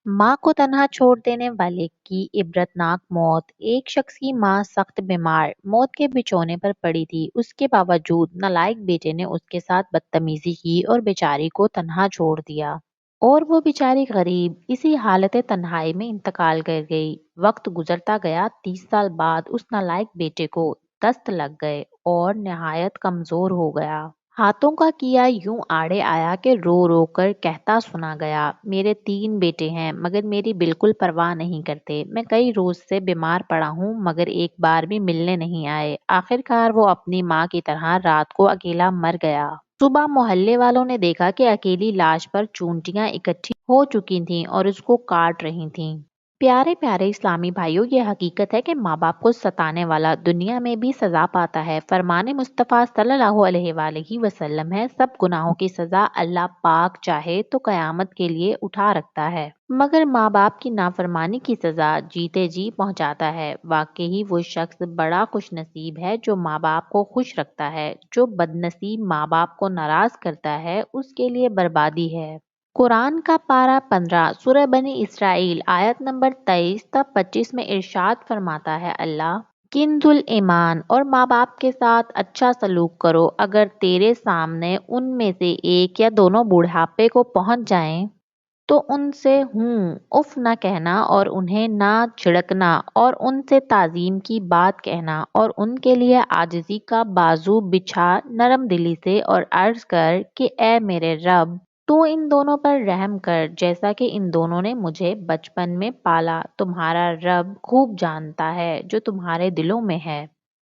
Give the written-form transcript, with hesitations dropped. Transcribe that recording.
माँ को तन्हा छोड़ देने वाले की इबरतनाक मौत। एक शख्स की माँ सख्त बीमार मौत के बिछौने पर पड़ी थी। उसके बावजूद नालायक बेटे ने उसके साथ बदतमीजी की और बेचारी को तन्हा छोड़ दिया। और वो बेचारी गरीब इसी हालत तन्हाई में इंतकाल कर गई। वक्त गुजरता गया। 30 साल बाद उस नालायक बेटे को दस्त लग गए और निहायत कमजोर हो गया। हाथों का किया यूं आड़े आया कि रो रो कर कहता सुना गया, मेरे 3 बेटे हैं मगर मेरी बिल्कुल परवाह नहीं करते। मैं कई रोज से बीमार पड़ा हूँ मगर एक बार भी मिलने नहीं आए। आखिरकार वो अपनी माँ की तरह रात को अकेला मर गया। सुबह मोहल्ले वालों ने देखा कि अकेली लाश पर चूंटियां इकट्ठी हो चुकी थीं और उसको काट रही थीं। प्यारे प्यारे इस्लामी भाइयों, ये हकीकत है कि माँ बाप को सताने वाला दुनिया में भी सजा पाता है। फरमाने मुस्तफ़ा सल्लल्लाहु अलैहि वसल्लम है, सब गुनाहों की सजा अल्लाह पाक चाहे तो कयामत के लिए उठा रखता है, मगर माँ बाप की नाफरमानी की सजा जीते जी पहुँचाता है। वाकई वो शख्स बड़ा खुश नसीब है जो माँ बाप को खुश रखता है। जो बदनसीब माँ बाप को नाराज करता है उसके लिए बर्बादी है। कुरान का पारा 15 सूरह बनी इसराइल आयत नंबर 23 तक 25 में इरशाद फरमाता है अल्लाह, किंजुल ईमान और माँ बाप के साथ अच्छा सलूक करो। अगर तेरे सामने उनमें से एक या दोनों बुढ़ापे को पहुंच जाएं तो उनसे उफ न कहना और उन्हें ना झिड़कना और उनसे ताजीम की बात कहना और उनके लिए आजिज़ी का बाजू बिछा नरम दिली से और अर्ज कर कि ए मेरे रब, तू इन दोनों पर रहम कर जैसा कि इन दोनों ने मुझे बचपन में पाला। तुम्हारा रब खूब जानता है जो तुम्हारे दिलों में है।